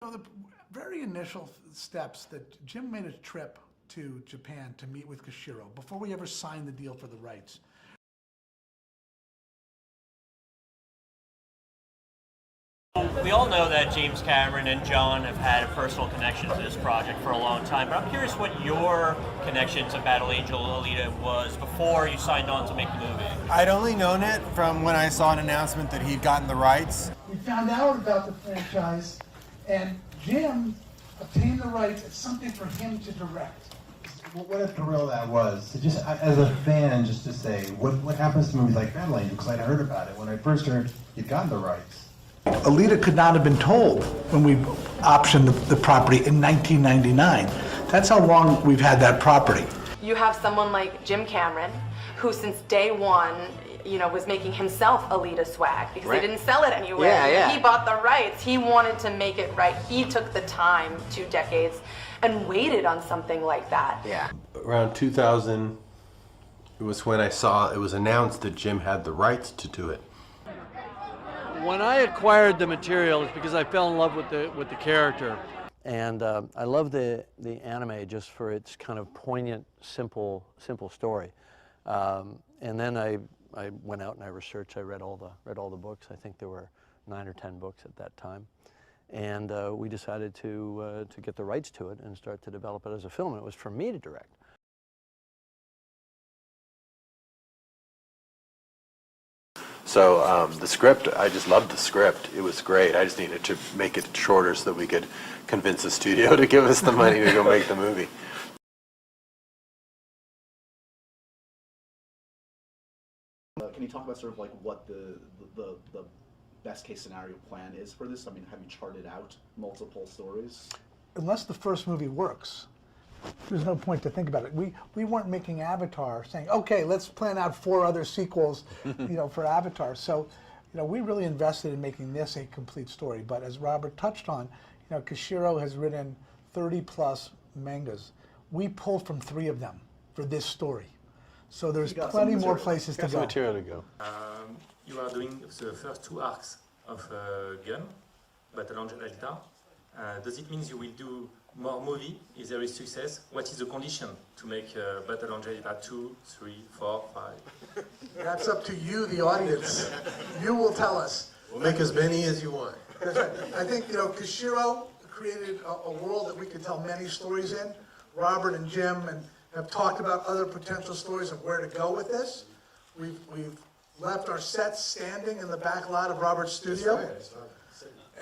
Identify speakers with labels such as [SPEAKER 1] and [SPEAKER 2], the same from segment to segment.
[SPEAKER 1] So the very initial steps that Jim made a trip to Japan to meet with Koshiro before we ever signed the deal for the rights.
[SPEAKER 2] We all know that James Cameron and John have had a personal connection to this project for a long time, but I'm curious what your connection to Battle Angel Alita was before you signed on to make the movie.
[SPEAKER 3] I'd only known it from when I saw an announcement that he'd gotten the rights.
[SPEAKER 1] We found out about the franchise, and Jim obtained the rights. It's something for him to direct.
[SPEAKER 4] What a thrill that was. To just, as a fan, just to say, what happens to movies like Battle Angel? Because I'd heard about it when I first heard he'd gotten the rights.
[SPEAKER 1] Alita could not have been told when we optioned the property in 1999. That's how long we've had that property.
[SPEAKER 5] You have someone like Jim Cameron, who since day one, was making himself Alita swag because they didn't sell it anywhere.
[SPEAKER 6] Yeah.
[SPEAKER 5] He bought the rights. He wanted to make it right. He took the time, 2 decades, and waited on something like that.
[SPEAKER 6] Yeah.
[SPEAKER 7] Around 2000, it was when I saw it was announced that Jim had the rights to do it.
[SPEAKER 8] When I acquired the material, it's because I fell in love with the character. And I love the anime just for its kind of poignant, simple story. And then I went out and I researched. I read all the books. I think there were 9 or 10 books at that time. And we decided to get the rights to it and start to develop it as a film. It was for me to direct.
[SPEAKER 7] So the script, I just loved the script. It was great. I just needed to make it shorter so that we could convince the studio to give us the money to go make the movie.
[SPEAKER 9] Can you talk about sort of like what the best case scenario plan is for this? I mean, have you charted out multiple stories?
[SPEAKER 1] Unless the first movie works, there's no point to think about it. We weren't making Avatar saying, okay, let's plan out 4 other sequels, for Avatar. So, we really invested in making this a complete story. But as Robert touched on, Koshiro has written 30+ mangas. We pulled from 3 of them for this story. So there's plenty more places to go.
[SPEAKER 7] Material to go.
[SPEAKER 10] You are doing the first 2 arcs of Gun, Battle Angel Alita. Does it mean you will do more movie if there is success? What is the condition to make Battle Angel Alita 2, 3, 4, 5?
[SPEAKER 1] That's up to you, the audience. You will tell us.
[SPEAKER 7] We'll make as many as you want.
[SPEAKER 1] I think, Koshiro created a world that we could tell many stories in. Robert and Jim have talked about other potential stories of where to go with this. We've left our sets standing in the back lot of Robert's studio.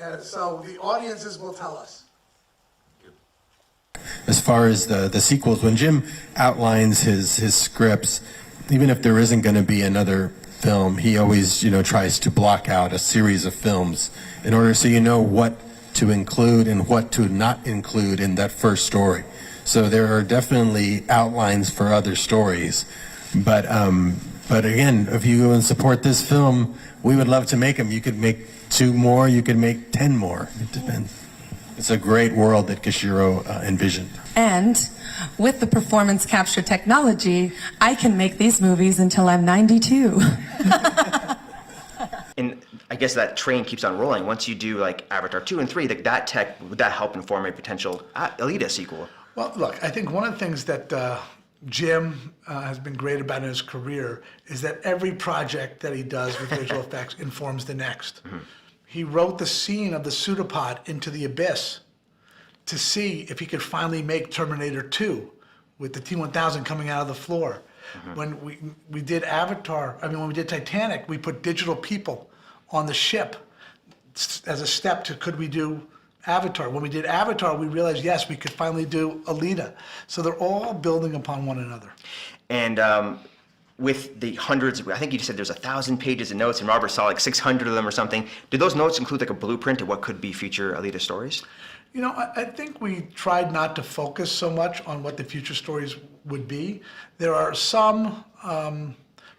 [SPEAKER 1] And so the audiences will tell us.
[SPEAKER 3] As far as the sequels, when Jim outlines his scripts, even if there isn't going to be another film, he always tries to block out a series of films in order so you know what to include and what to not include in that first story. So there are definitely outlines for other stories, but again, if you go and support this film, we would love to make them. You could make 2 more, you could make 10 more. It depends. It's a great world that Koshiro envisioned.
[SPEAKER 5] And with the performance capture technology, I can make these movies until I'm 92.
[SPEAKER 6] And I guess that train keeps on rolling. Once you do like Avatar 2 and 3, that tech, would that help inform a potential Alita sequel?
[SPEAKER 1] Well, look, I think one of the things that Jim has been great about in his career is that every project that he does with visual effects informs the next. Mm-hmm. He wrote the scene of the pseudopod into the abyss to see if he could finally make Terminator 2 with the T-1000 coming out of the floor. Mm-hmm. When we did Avatar, when we did Titanic, we put digital people on the ship as a step to could we do Avatar. When we did Avatar, we realized, yes, we could finally do Alita. So they're all building upon one another.
[SPEAKER 6] And with the hundreds, I think you said there's 1,000 pages of notes, and Robert saw like 600 of them or something. Did those notes include like a blueprint of what could be future Alita stories?
[SPEAKER 1] I think we tried not to focus so much on what the future stories would be. There are some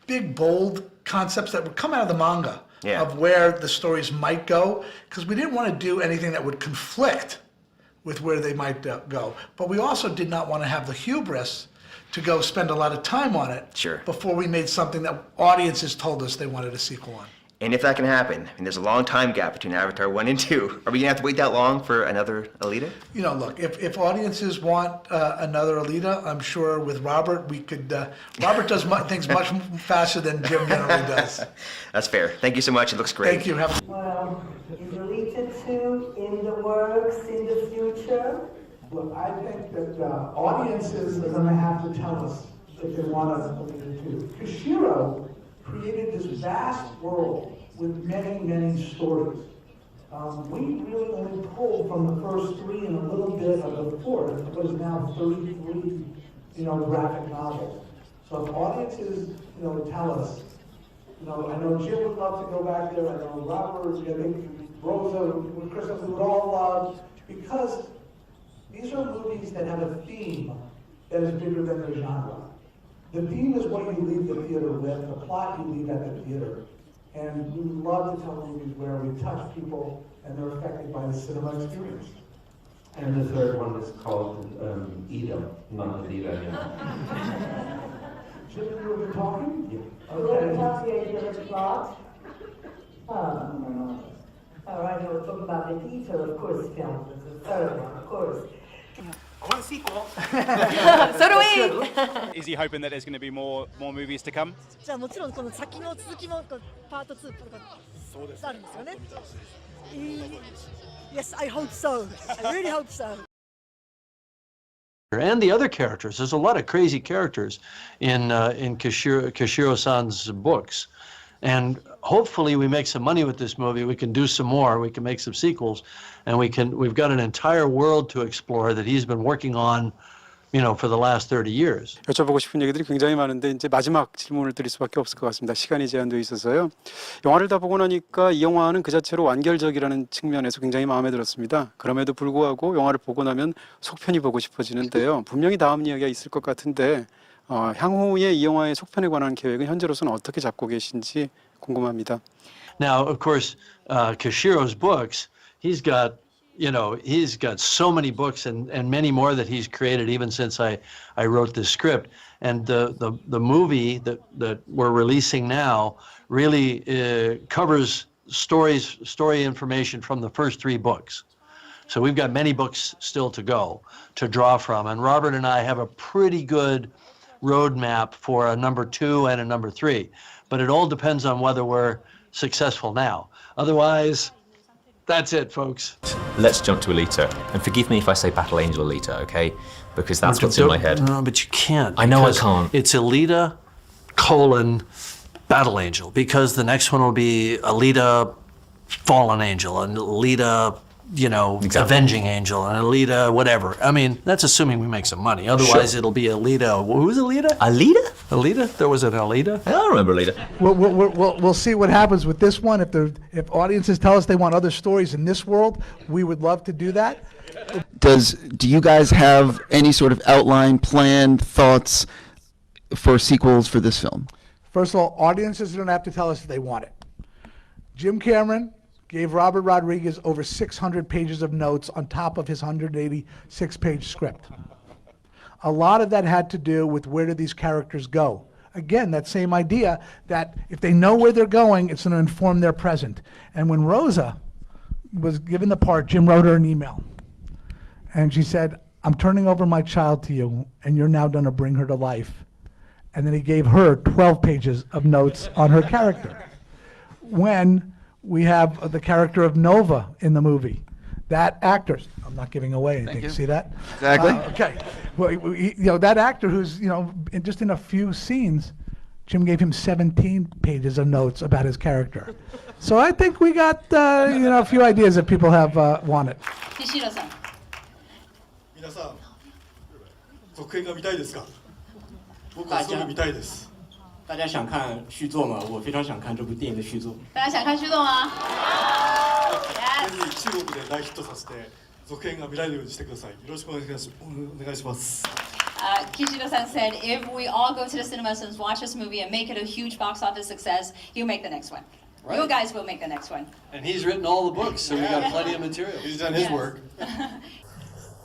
[SPEAKER 1] big, bold concepts that would come out of the manga. Yeah. Of where the stories might go, because we didn't want to do anything that would conflict with where they might go. But we also did not want to have the hubris to go spend a lot of time on it before we made something that audiences told us they wanted a sequel on.
[SPEAKER 6] And if that can happen, I mean, there's a long time gap between Avatar 1 and 2. Are we gonna have to wait that long for another Alita?
[SPEAKER 1] You know, look, if audiences want another Alita, I'm sure with Robert, we could, Robert does things much faster than Jim generally does.
[SPEAKER 6] That's fair. Thank you so much. It looks great.
[SPEAKER 1] Thank you.
[SPEAKER 11] Well, is Alita 2 in the works in the future?
[SPEAKER 12] Well, I think that audiences are going to have to tell us if they want to look at it too. Koshiro created this vast world with many, many stories. We really only pulled from the first 3 and a little bit of the 4th. It was now 33, graphic novels. So if audiences, tell us, I know Jim would love to go back there. I know Robert, I think Rosa, Chris, we would all love, because these are movies that have a theme that is bigger than their genre. The theme is what you leave the theater with, the plot you leave at the theater. And we love to tell movies where we touch people and they're affected by the cinema experience.
[SPEAKER 13] And the third one is called Ida, not Alita.
[SPEAKER 12] Jim, you were talking?
[SPEAKER 13] Yeah.
[SPEAKER 11] Will we talk the plot? All right, we'll talk about the Ita, of course, film. The third one, of course.
[SPEAKER 5] So do we.
[SPEAKER 14] Is he hoping that there's going to be more movies to come?
[SPEAKER 15] じゃあもちろんこの先の続きもパート2とかあるんですよね。Yes, I hope so. I really hope so.
[SPEAKER 8] And the other characters. There's a lot of crazy characters in Koshiro-san's books. And hopefully we make some money with this movie. We can do some more. We can make some sequels. And we've got an entire world to explore that he's been working on, for the last 30 years.
[SPEAKER 16] 여쭤보고 싶은 얘기들이 굉장히 많은데 이제 마지막 질문을 드릴 수밖에 없을 것 같습니다. 시간이 제한되어 있어서요. 영화를 다 보고 나니까 이 영화는 그 자체로 완결적이라는 측면에서 굉장히 마음에 들었습니다. 그럼에도 불구하고 영화를 보고 나면 속편이 보고 싶어지는데요. 분명히 다음 이야기가 있을 것 같은데 향후에 이 영화의 속편에 관한 계획은 현재로서는 어떻게 잡고 계신지 궁금합니다.
[SPEAKER 8] Now, of course, Koshiro's books, he's got so many books and many more that he's created even since I wrote this script. And the movie that we're releasing now really covers story information from the first 3 books. So we've got many books still to go to draw from. And Robert and I have a pretty good roadmap for a number 2 and a number 3. But it all depends on whether we're successful now. Otherwise, that's it, folks.
[SPEAKER 17] Let's jump to Alita. And forgive me if I say Battle Angel Alita, okay? Because that's what's in my head.
[SPEAKER 8] No, but you can't.
[SPEAKER 17] I know I can't.
[SPEAKER 8] It's Alita, Battle Angel. Because the next one will be Alita, Fallen Angel, and Alita,
[SPEAKER 17] Exactly.
[SPEAKER 8] Avenging Angel, and Alita, whatever. I mean, that's assuming we make some money. Otherwise, It'll be Alita. Who's Alita?
[SPEAKER 17] Alita?
[SPEAKER 8] Alita? There was an Alita?
[SPEAKER 17] I don't remember Alita.
[SPEAKER 1] We'll see what happens with this one. If audiences tell us they want other stories in this world, we would love to do that.
[SPEAKER 18] Do you guys have any sort of outline, plan, thoughts for sequels for this film?
[SPEAKER 1] First of all, audiences don't have to tell us if they want it. Jim Cameron gave Robert Rodriguez over 600 pages of notes on top of his 186-page script. A lot of that had to do with where do these characters go. Again, that same idea that if they know where they're going, it's going to inform their present. And when Rosa was given the part, Jim wrote her an email. And she said, I'm turning over my child to you, and you're now going to bring her to life. And then he gave her 12 pages of notes on her character. When we have the character of Nova in the movie. That actor, I'm not giving away anything.
[SPEAKER 18] Thank you.
[SPEAKER 1] See that?
[SPEAKER 18] Exactly.
[SPEAKER 1] Okay. Well, that actor who's, just in a few scenes, Jim gave him 17 pages of notes about his character. So I think we got, a few ideas that people have wanted.
[SPEAKER 19] 西野さん。
[SPEAKER 20] 皆さん、続編が見たいですか？僕はすごく見たいです。
[SPEAKER 21] 大家想看续作吗？我非常想看这部电影的续作。
[SPEAKER 19] 大家想看续作吗？
[SPEAKER 20] ぜひ中国で大ヒットさせて続編が見られるようにしてください。よろしくお願いします。
[SPEAKER 19] Kishida-san said, if we all go to the cinemas and watch this movie and make it a huge box office success, he'll make the next one.
[SPEAKER 8] Right.
[SPEAKER 19] You guys will make the next one.
[SPEAKER 8] And he's written all the books, so we got plenty of material.
[SPEAKER 20] He's done his work.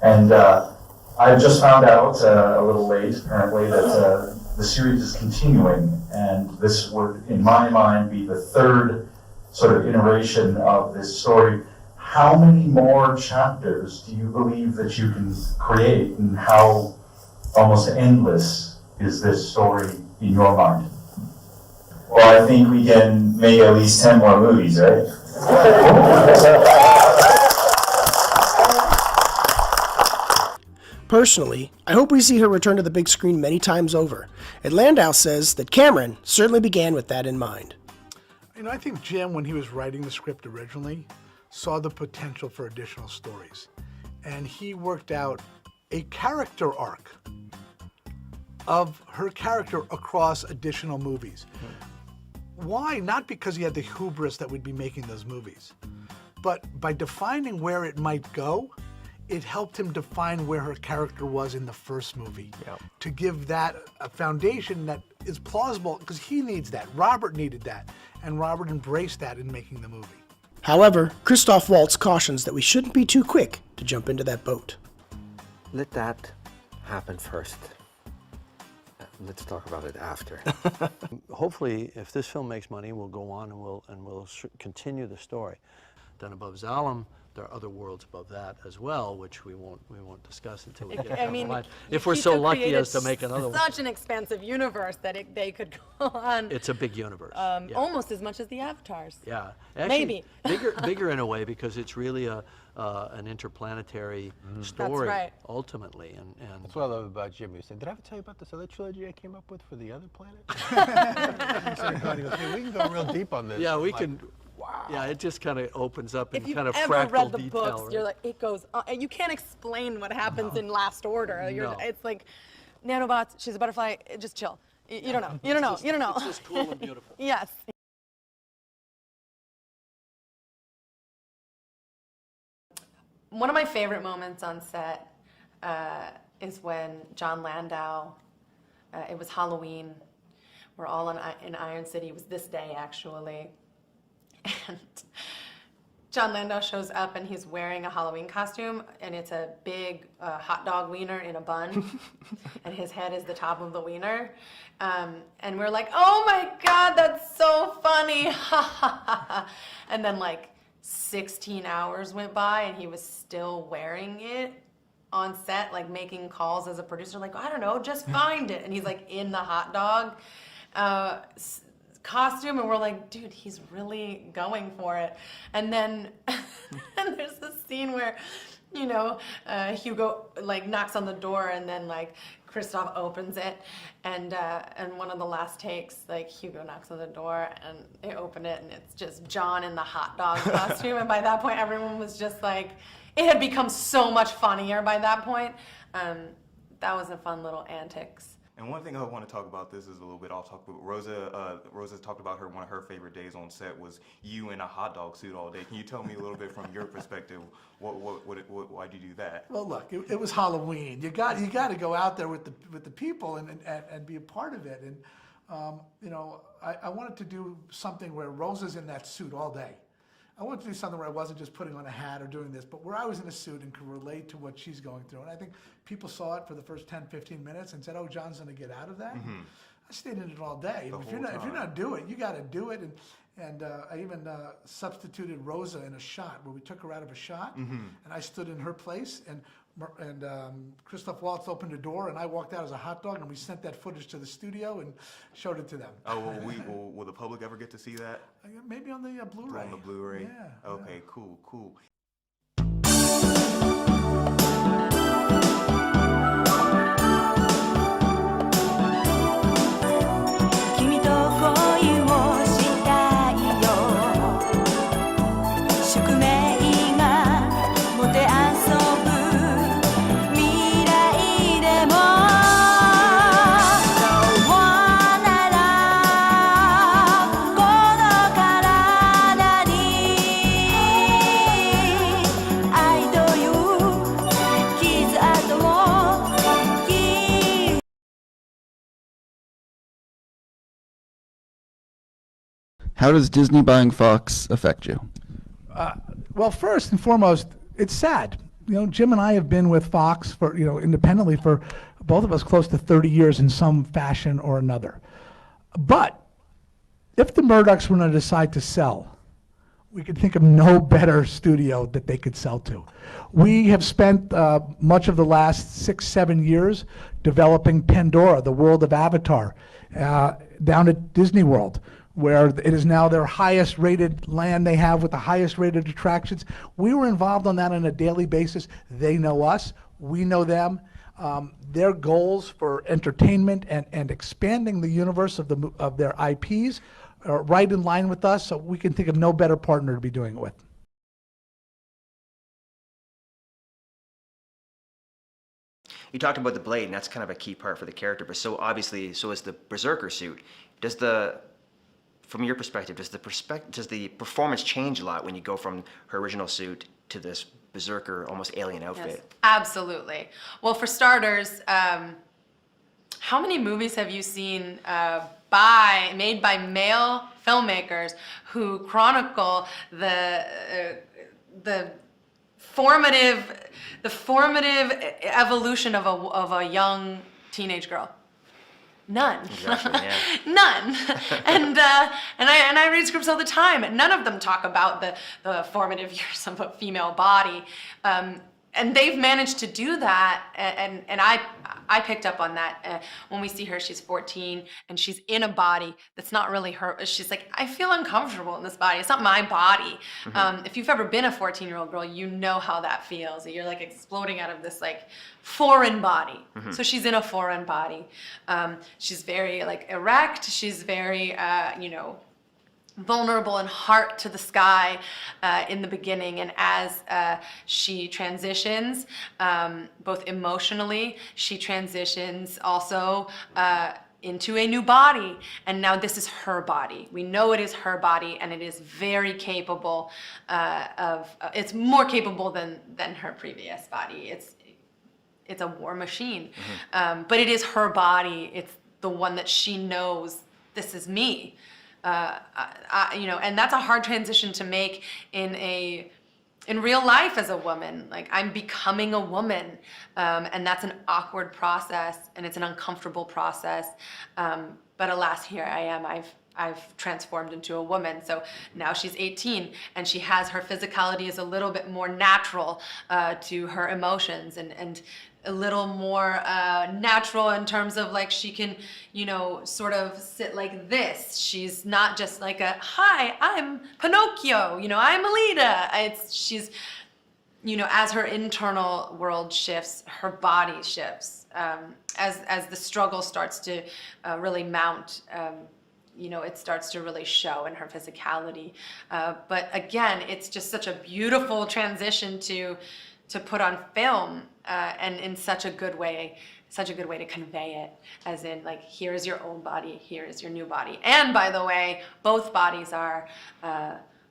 [SPEAKER 22] And I just found out a little late, apparently, that the series is continuing, and this would, in my mind, be the 3rd sort of iteration of this story, how many more chapters do you believe that you can create, and how almost endless is this story in your mind? Well, I think we can make at least 10 more movies, right?
[SPEAKER 2] Personally, I hope we see her return to the big screen many times over. And Landau says that Cameron certainly began with that in mind.
[SPEAKER 1] You know, I think Jim, when he was writing the script originally, saw the potential for additional stories. And he worked out a character arc of her character across additional movies. Why? Not because he had the hubris that we'd be making those movies, but by defining where it might go, it helped him define where her character was in the first movie. To give that a foundation that is plausible, because he needs that. Robert needed that, and Robert embraced that in making the movie.
[SPEAKER 2] However, Christoph Waltz cautions that we shouldn't be too quick to jump into that boat.
[SPEAKER 4] Let that happen first. Let's talk about it after.
[SPEAKER 8] Hopefully, if this film makes money, we'll go on and we'll continue the story. Then above Zalem, there are other worlds above that as well, which we won't discuss until we get
[SPEAKER 5] I mean,
[SPEAKER 8] to if we're so lucky as to make another one.
[SPEAKER 5] Such an expansive universe that they could go on.
[SPEAKER 8] It's a big universe.
[SPEAKER 5] Yeah. Almost as much as the Avatars.
[SPEAKER 8] Yeah, actually,
[SPEAKER 5] maybe
[SPEAKER 8] bigger in a way, because it's really an interplanetary story.
[SPEAKER 5] That's right.
[SPEAKER 8] Ultimately, and
[SPEAKER 7] that's what I love about Jim. He said, "Did I ever tell you about this other trilogy I came up with for the other planet?" He goes, "Hey, we can go real deep on this."
[SPEAKER 8] Yeah, we can. Wow. Yeah, it just kind of opens up in kind of
[SPEAKER 5] If you've
[SPEAKER 8] fractal
[SPEAKER 5] ever read the
[SPEAKER 8] detail.
[SPEAKER 5] books,
[SPEAKER 8] Right?
[SPEAKER 5] you're like, it goes on. You can't explain what happens in last order.
[SPEAKER 8] No.
[SPEAKER 5] It's like, nanobots, she's a butterfly, just chill. You don't know. You don't know. You don't know.
[SPEAKER 8] It's just cool and beautiful.
[SPEAKER 5] Yes. One of my favorite moments on set is when John Landau, it was Halloween. We're all in Iron City. It was this day, actually. And John Landau shows up and he's wearing a Halloween costume, and it's a big hot dog wiener in a bun, and his head is the top of the wiener. And we're like, oh my God, that's so funny. And then like 16 hours went by and he was still wearing it on set, like making calls as a producer, like, I don't know, just find it. And he's like in the hot dog costume, and we're like, dude, he's really going for it. And then and there's this scene where, you know, Hugo like knocks on the door, and then like Christoph opens it, and one of the last takes, like Hugo knocks on the door and they open it, and it's just John in the hot dog costume. And by that point, everyone was just like, it had become so much funnier by that point. That was a fun little antics.
[SPEAKER 23] And one thing I want to talk about, this is a little bit off topic, but Rosa talked about one of her favorite days on set was you in a hot dog suit all day. Can you tell me a little bit from your perspective, why'd you do that?
[SPEAKER 1] Well, look, it was Halloween. You got to go out there with the people and be a part of it. And you know, I wanted to do something where Rosa's in that suit all day. I wanted to do something where I wasn't just putting on a hat or doing this, but where I was in a suit and could relate to what she's going through. And I think people saw it for the first 10, 15 minutes and said, oh, John's going to get out of that.
[SPEAKER 23] Mm-hmm.
[SPEAKER 1] I stayed in it all day. If you're not doing it, you got to do it. And I even substituted Rosa in a shot where we took her out of a shot, and I stood in her place, and Christoph Waltz opened the door, and I walked out as a hot dog, and we sent that footage to the studio and showed it to them.
[SPEAKER 23] Oh, well, will the public ever get to see that?
[SPEAKER 1] Maybe on the Blu-ray.
[SPEAKER 23] On the Blu-ray?
[SPEAKER 1] Yeah.
[SPEAKER 23] Okay,
[SPEAKER 1] yeah.
[SPEAKER 23] Cool.
[SPEAKER 18] How does Disney buying Fox affect you?
[SPEAKER 12] Well, first and foremost, it's sad. You know, Jim and I have been with Fox for, you know, independently for both of us close to 30 years in some fashion or another. But if the Murdochs were going to decide to sell, we could think of no better studio that they could sell to. We have spent much of the last 6-7 years developing Pandora, the world of Avatar, down at Disney World, where it is now their highest rated land they have with the highest rated attractions. We were involved on that on a daily basis. They know us, we know them. Their goals for entertainment and expanding the universe of their IPs are right in line with us, so we can think of no better partner to be doing it with.
[SPEAKER 6] You talked about the blade, and that's kind of a key part for the character, but so obviously, so is the Berserker suit. From your perspective, does the performance change a lot when you go from her original suit to this Berserker, almost alien outfit?
[SPEAKER 5] Yes, absolutely. Well, for starters, how many movies have you seen made by male filmmakers who chronicle the formative evolution of a young teenage girl? None.
[SPEAKER 6] Exactly, yeah.
[SPEAKER 5] None. And I read scripts all the time. None of them talk about the formative years of a female body. And they've managed to do that, and I picked up on that. When we see her, she's 14, and she's in a body that's not really her. She's like, I feel uncomfortable in this body. It's not my body.
[SPEAKER 6] Mm-hmm.
[SPEAKER 5] If you've ever been a 14-year-old girl, you know how that feels. You're like exploding out of this like foreign body.
[SPEAKER 6] Mm-hmm.
[SPEAKER 5] So she's in a foreign body. She's very like erect. She's very, vulnerable and heart to the sky in the beginning, and as she transitions, both emotionally, she transitions also into a new body, and now this is her body. We know it is her body, and it is very capable it's more capable than her previous body. It's a war machine.
[SPEAKER 6] Mm-hmm.
[SPEAKER 5] But it is her body. It's the one that she knows, this is me. And that's a hard transition to make in real life as a woman. Like, I'm becoming a woman, and that's an awkward process, and it's an uncomfortable process. But alas, here I am. I've transformed into a woman. So now she's 18, and she has, her physicality is a little bit more natural to her emotions, and a little more natural in terms of like she can, sort of sit like this. She's not just like hi, I'm Pinocchio, I'm Alita. She's, as her internal world shifts, her body shifts. As the struggle starts to really mount, it starts to really show in her physicality. But again, it's just such a beautiful transition to put on film, and in such a good way to convey it, as in like, here is your old body, here is your new body. And by the way, both bodies are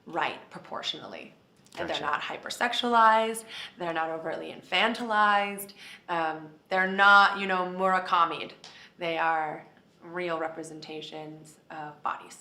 [SPEAKER 5] right proportionally. And they're not hypersexualized, they're not overtly infantilized, they're not, Murakami'd. They are real representations of bodies.